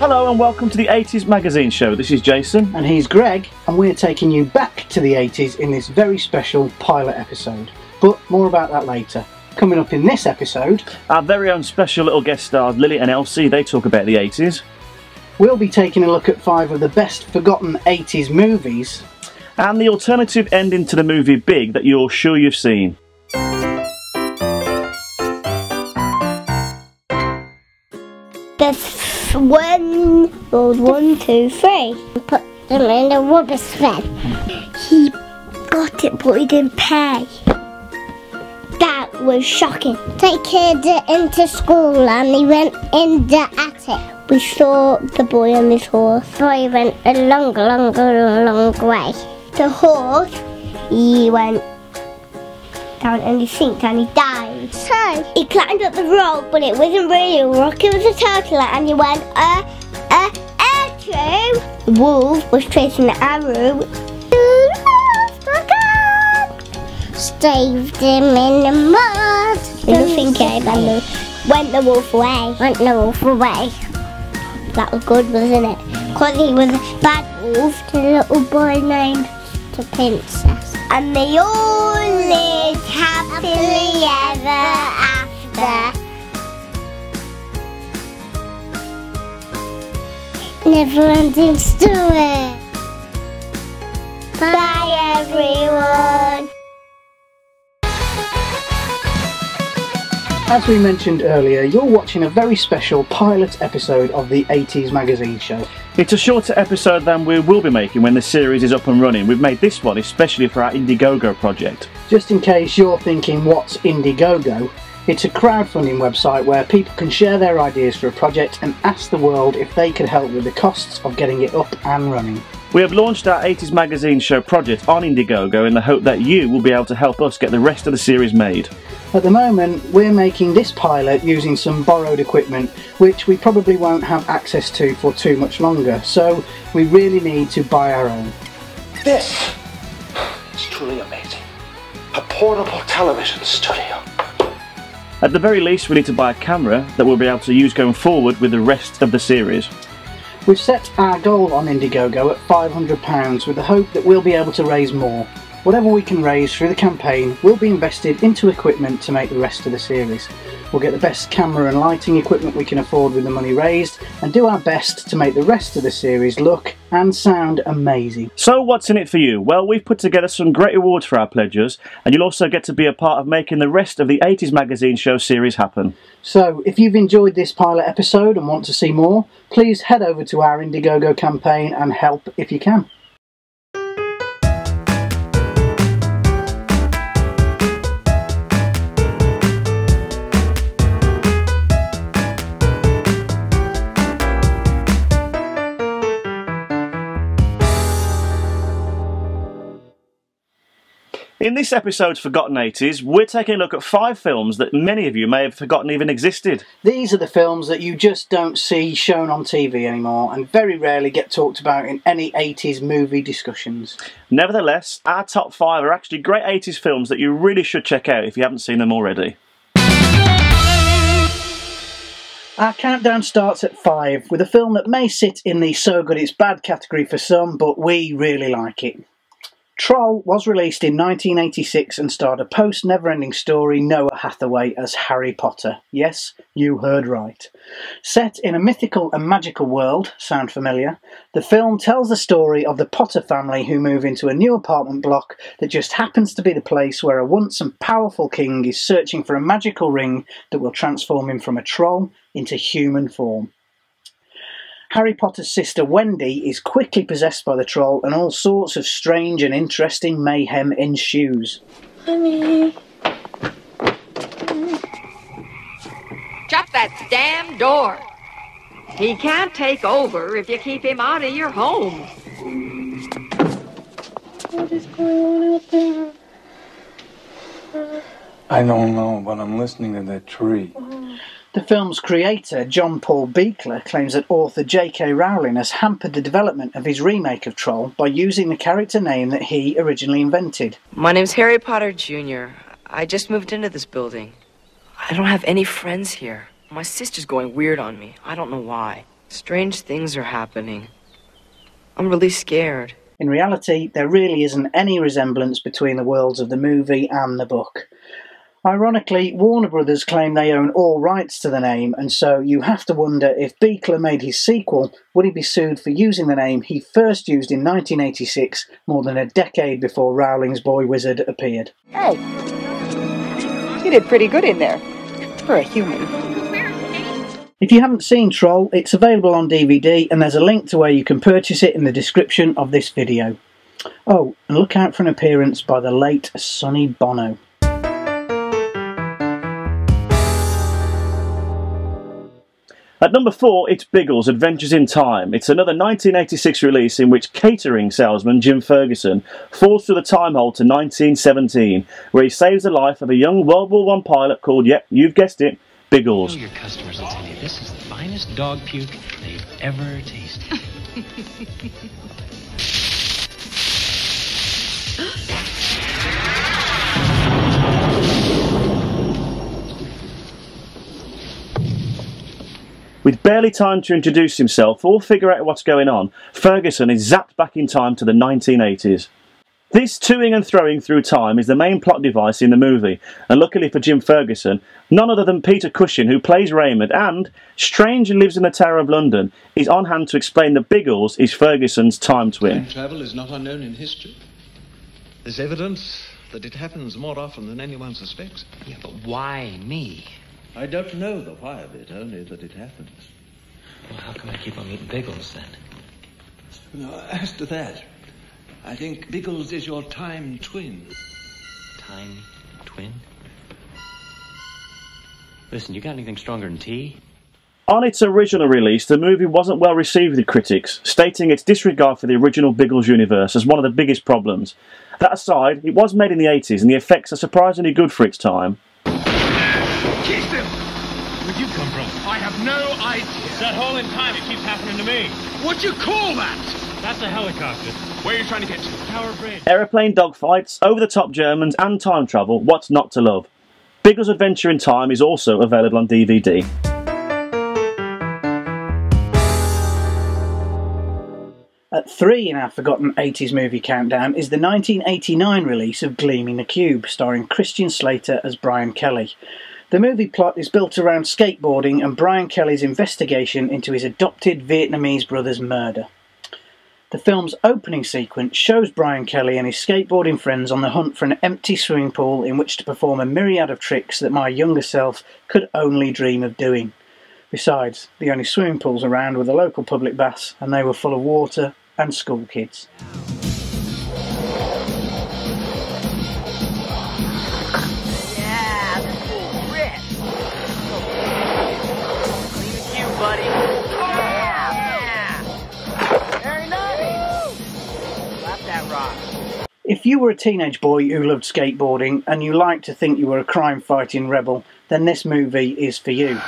Hello and welcome to the 80s Magazine Show. This is Jason. And he's Greg, and we're taking you back to the 80s in this very special pilot episode. But more about that later. Coming up in this episode, our very own special little guest stars Lily and Elsie, they talk about the 80s. We'll be taking a look at 5 of the best forgotten 80s movies. And the alternative ending to the movie Big that you're sure you've seen. There's one, two, three. Put them in the rubbish bin. He got it, but he didn't pay. That was shocking. They carried it into school and he went in the attic. We saw the boy on his horse. The boy went a long way. The horse, he went down and he sinked and he died. So he climbed up the rock, but it wasn't really a rock, it was a turtle, and he went true. The wolf was chasing the arrow. Saved him in the mud. Nothing came and went the wolf away. That was good, wasn't it? Because he was a bad wolf to a little boy named the princess. And they all lived happily ever after. Never-ending story. Bye everyone. As we mentioned earlier, you're watching a very special pilot episode of the 80s Magazine Show. It's a shorter episode than we will be making when the series is up and running. We've made this one especially for our Indiegogo project. Just in case you're thinking, what's Indiegogo? It's a crowdfunding website where people can share their ideas for a project and ask the world if they could help with the costs of getting it up and running. We have launched our 80s Magazine Show project on Indiegogo in the hope that you will be able to help us get the rest of the series made. At the moment, we're making this pilot using some borrowed equipment, which we probably won't have access to for too much longer, so we really need to buy our own. This is truly amazing. A portable television studio. At the very least, we need to buy a camera that we'll be able to use going forward with the rest of the series. We've set our goal on Indiegogo at £500 with the hope that we'll be able to raise more. Whatever we can raise through the campaign will be invested into equipment to make the rest of the series. We'll get the best camera and lighting equipment we can afford with the money raised and do our best to make the rest of the series look and sound amazing. So what's in it for you? Well, we've put together some great awards for our pledgers, and you'll also get to be a part of making the rest of the 80s Magazine Show series happen. So if you've enjoyed this pilot episode and want to see more, please head over to our Indiegogo campaign and help if you can. In this episode's Forgotten 80s, we're taking a look at 5 films that many of you may have forgotten even existed. These are the films that you just don't see shown on TV anymore and very rarely get talked about in any 80s movie discussions. Nevertheless, our top 5 are actually great 80s films that you really should check out if you haven't seen them already. Our countdown starts at 5 with a film that may sit in the so good it's bad category for some, but we really like it. Troll was released in 1986 and starred a post-Neverending Story Noah Hathaway as Harry Potter. Yes, you heard right. Set in a mythical and magical world, sound familiar? The film tells the story of the Potter family who move into a new apartment block that just happens to be the place where a once and powerful king is searching for a magical ring that will transform him from a troll into human form. Harry Potter's sister Wendy is quickly possessed by the troll and all sorts of strange and interesting mayhem ensues. Honey. Shut that damn door. He can't take over if you keep him out of your home. What is going on out there? I don't know, but I'm listening to that tree. The film's creator, John Paul Beekler, claims that author J.K. Rowling has hampered the development of his remake of Troll by using the character name that he originally invented. My name's Harry Potter Jr. I just moved into this building. I don't have any friends here. My sister's going weird on me. I don't know why. Strange things are happening. I'm really scared. In reality, there really isn't any resemblance between the worlds of the movie and the book. Ironically, Warner Brothers claim they own all rights to the name, and so you have to wonder if Buechler made his sequel, would he be sued for using the name he first used in 1986, more than a decade before Rowling's Boy Wizard appeared. Hey, you did pretty good in there, for a human. If you haven't seen Troll, it's available on DVD, and there's a link to where you can purchase it in the description of this video. Oh, and look out for an appearance by the late Sonny Bono. At number 4, it's Biggles, Adventures in Time. It's another 1986 release in which catering salesman Jim Ferguson falls through the time hole to 1917, where he saves the life of a young World War I pilot called, yep, you've guessed it, Biggles. Your customers will tell you this is the finest dog puke they've ever tasted. With barely time to introduce himself or figure out what's going on, Ferguson is zapped back in time to the 1980s. This toing and throwing through time is the main plot device in the movie, and luckily for Jim Ferguson, none other than Peter Cushing, who plays Raymond and, strangely lives in the Tower of London, is on hand to explain that Biggles is Ferguson's time twin. Time travel is not unknown in history. There's evidence that it happens more often than anyone suspects. Yeah, but why me? I don't know the why of it, only that it happens. Well, how come I keep on meeting Biggles, then? No, as to that, I think Biggles is your time twin. Time twin? Listen, you got anything stronger than tea? On its original release, the movie wasn't well received with critics, stating its disregard for the original Biggles universe as one of the biggest problems. That aside, it was made in the 80s and the effects are surprisingly good for its time. Keep him! Where'd you come from? I have no idea. It's that hole in time that keeps happening to me. What you call that? That's a helicopter. Where are you trying to get to? Tower Bridge. Aeroplane dogfights, over-the-top Germans and time travel, what's not to love? Biggles' Adventure in Time is also available on DVD. At 3 in our forgotten 80s movie countdown is the 1989 release of Gleaming the Cube, starring Christian Slater as Brian Kelly. The movie plot is built around skateboarding and Brian Kelly's investigation into his adopted Vietnamese brother's murder. The film's opening sequence shows Brian Kelly and his skateboarding friends on the hunt for an empty swimming pool in which to perform a myriad of tricks that my younger self could only dream of doing. Besides, the only swimming pools around were the local public baths, and they were full of water and school kids. Yeah, this will rip. Clean the cube, buddy. Yeah. Very nice. Slap that rock. If you were a teenage boy who loved skateboarding and you liked to think you were a crime-fighting rebel, then this movie is for you.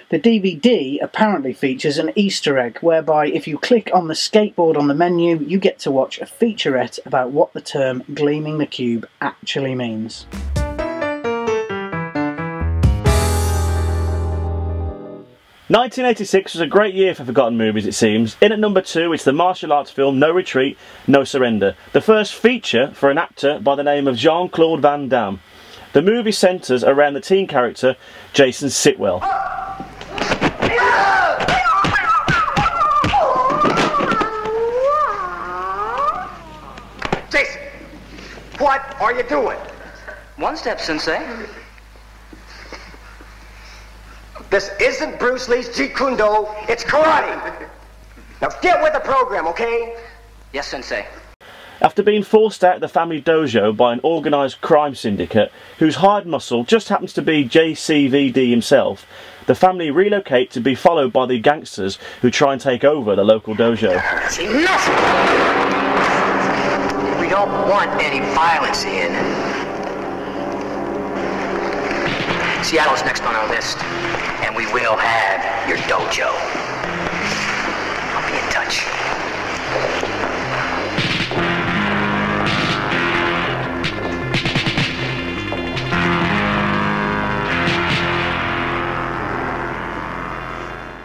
The DVD apparently features an Easter egg whereby if you click on the skateboard on the menu, you get to watch a featurette about what the term Gleaming the Cube actually means. "1986 was a great year for forgotten movies, it seems. In at number 2, it's the martial arts film No Retreat, No Surrender, the first feature for an actor by the name of Jean-Claude Van Damme. The movie centres around the teen character Jason Sitwell. Jason, what are you doing? One step, Sensei. This isn't Bruce Lee's Jeet Kune Do, it's karate. Now get with the program, okay? Yes, Sensei. After being forced out of the family dojo by an organised crime syndicate whose hired muscle just happens to be JCVD himself, the family relocate to be followed by the gangsters who try and take over the local dojo. That's enough! We don't want any violence in. Seattle's next on our list, and we will have your dojo. I'll be in touch.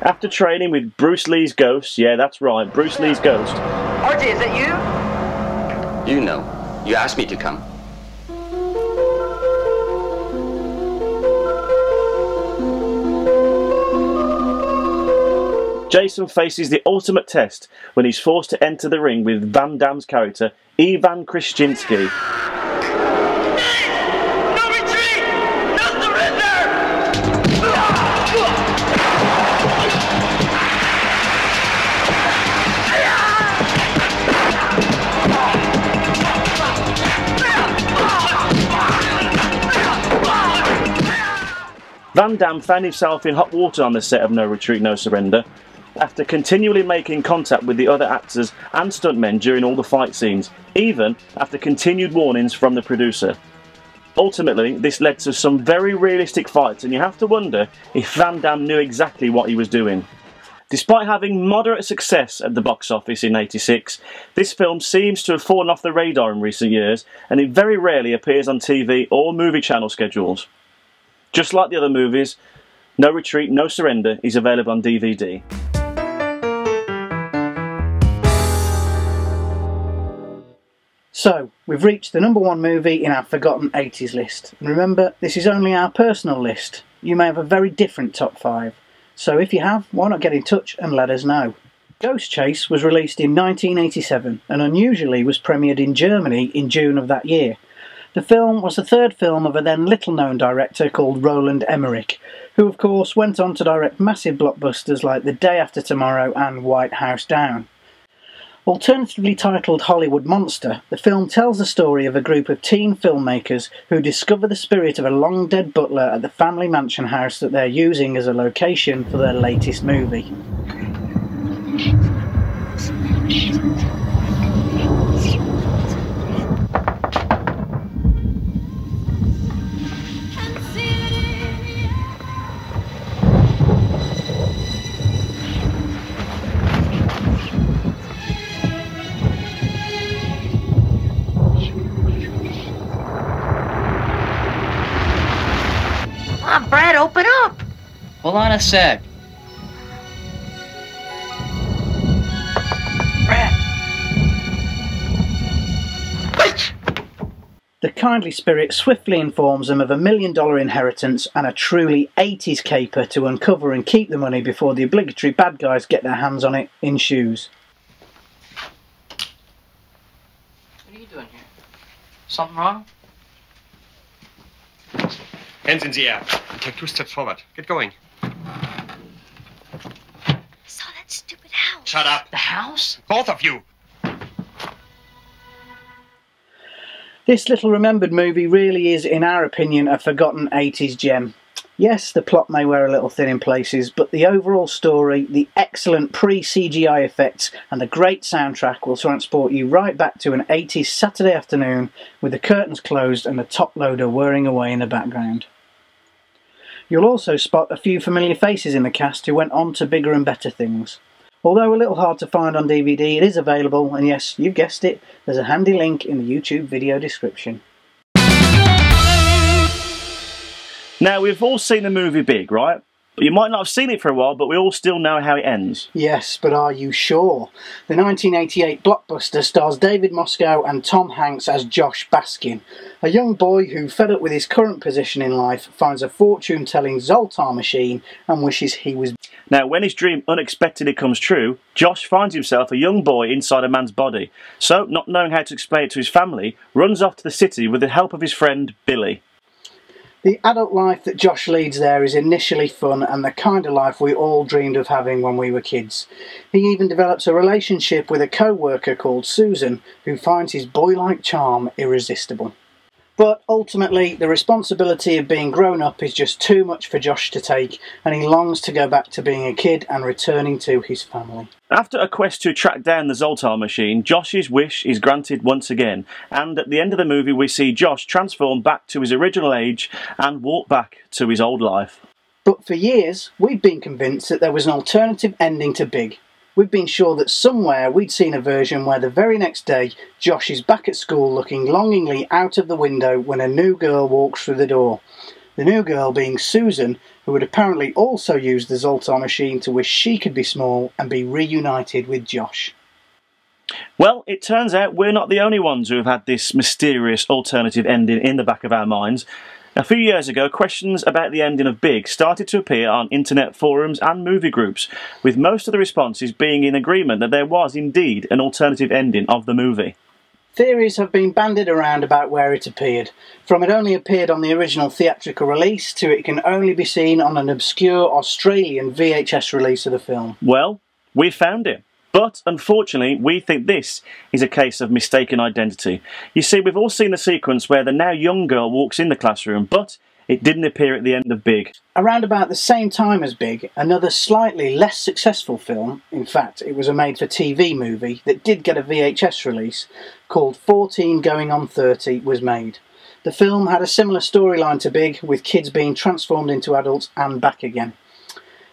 After training with Bruce Lee's ghost, yeah, that's right, Bruce Lee's ghost. RJ, is that you? You know. You asked me to come. Jason faces the ultimate test when he's forced to enter the ring with Van Damme's character, Ivan Krishchinsky. Van Damme found himself in hot water on the set of No Retreat, No Surrender, after continually making contact with the other actors and stuntmen during all the fight scenes, even after continued warnings from the producer. Ultimately, this led to some very realistic fights, and you have to wonder if Van Damme knew exactly what he was doing. Despite having moderate success at the box office in '86, this film seems to have fallen off the radar in recent years, and it very rarely appears on TV or movie channel schedules. Just like the other movies, No Retreat, No Surrender is available on DVD. So, we've reached the #1 movie in our Forgotten 80s list. And remember, this is only our personal list. You may have a very different top 5. So if you have, why not get in touch and let us know. Ghost Chase was released in 1987 and unusually was premiered in Germany in June of that year. The film was the third film of a then little-known director called Roland Emmerich, who of course went on to direct massive blockbusters like The Day After Tomorrow and White House Down. Alternatively titled Hollywood Monster, the film tells the story of a group of teen filmmakers who discover the spirit of a long-dead butler at the family mansion house that they're using as a location for their latest movie. Come on, Brad, open up! Hold on a sec. The kindly spirit swiftly informs them of a $1 million inheritance and a truly 80s caper to uncover and keep the money before the obligatory bad guys get their hands on it in shoes. What are you doing here? Something wrong? Hands in the air. Take 2 steps forward. Get going. Saw that stupid house. Shut up. The house? Both of you. This little remembered movie really is, in our opinion, a forgotten 80s gem. Yes, the plot may wear a little thin in places, but the overall story, the excellent pre-CGI effects and the great soundtrack will transport you right back to an 80s Saturday afternoon with the curtains closed and the top loader whirring away in the background. You'll also spot a few familiar faces in the cast who went on to bigger and better things. Although a little hard to find on DVD, it is available, and yes, you've guessed it, there's a handy link in the YouTube video description. Now, we've all seen the movie Big, right? You might not have seen it for a while, but we all still know how it ends. Yes, but are you sure? The 1988 blockbuster stars David Moscow and Tom Hanks as Josh Baskin, a young boy who, fed up with his current position in life, finds a fortune-telling Zoltar machine and wishes he was... Now, when his dream unexpectedly comes true, Josh finds himself a young boy inside a man's body. So, not knowing how to explain it to his family, runs off to the city with the help of his friend, Billy. The adult life that Josh leads there is initially fun and the kind of life we all dreamed of having when we were kids. He even develops a relationship with a co-worker called Susan, who finds his boy-like charm irresistible. But ultimately, the responsibility of being grown up is just too much for Josh to take, and he longs to go back to being a kid and returning to his family. After a quest to track down the Zoltar machine, Josh's wish is granted once again, and at the end of the movie we see Josh transform back to his original age and walk back to his old life. But for years, we've been convinced that there was an alternative ending to Big. We've been sure that somewhere we'd seen a version where the very next day, Josh is back at school looking longingly out of the window when a new girl walks through the door. The new girl being Susan, who would apparently also use the Zoltar machine to wish she could be small and be reunited with Josh. Well, it turns out we're not the only ones who have had this mysterious alternative ending in the back of our minds. A few years ago, questions about the ending of Big started to appear on internet forums and movie groups, with most of the responses being in agreement that there was indeed an alternative ending of the movie. Theories have been bandied around about where it appeared, from it only appeared on the original theatrical release to it can only be seen on an obscure Australian VHS release of the film. Well, we found it. But, unfortunately, we think this is a case of mistaken identity. You see, we've all seen the sequence where the now young girl walks in the classroom, but it didn't appear at the end of Big. Around about the same time as Big, another slightly less successful film, in fact it was a made-for-TV movie that did get a VHS release, called 14 Going on 30, was made. The film had a similar storyline to Big, with kids being transformed into adults and back again.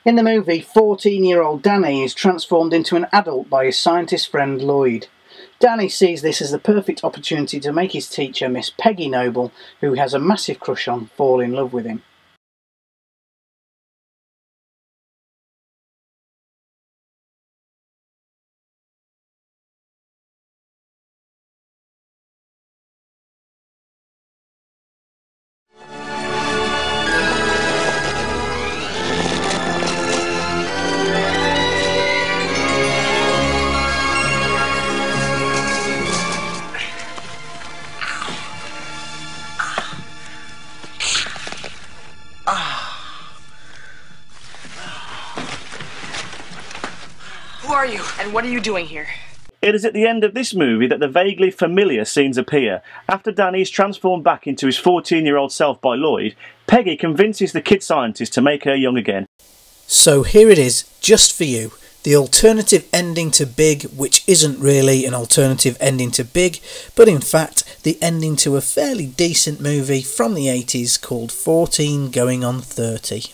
In the movie, 14-year-old Danny is transformed into an adult by his scientist friend Lloyd. Danny sees this as the perfect opportunity to make his teacher, Miss Peggy Noble, who he has a massive crush on, fall in love with him. Who are you, and what are you doing here? It is at the end of this movie that the vaguely familiar scenes appear. After Danny is transformed back into his 14-year-old self by Lloyd, Peggy convinces the kid scientist to make her young again. So here it is, just for you. The alternative ending to Big, which isn't really an alternative ending to Big, but in fact the ending to a fairly decent movie from the 80s called 14 Going on 30.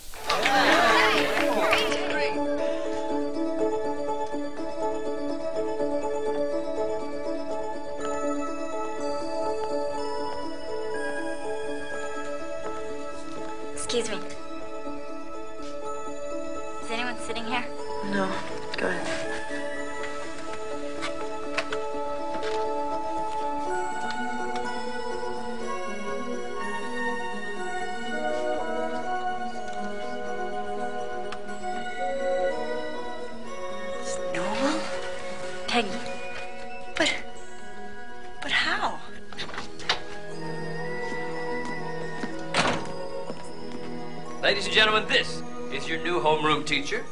Excuse me. Is anyone sitting here? No, go ahead. It's normal? Peggy. But how? Ladies and gentlemen, this is your new homeroom teacher.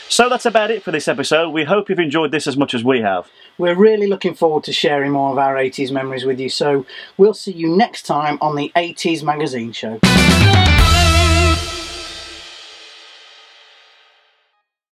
So that's about it for this episode. We hope you've enjoyed this as much as we have. We're really looking forward to sharing more of our 80s memories with you, so we'll see you next time on the 80s Magazine Show.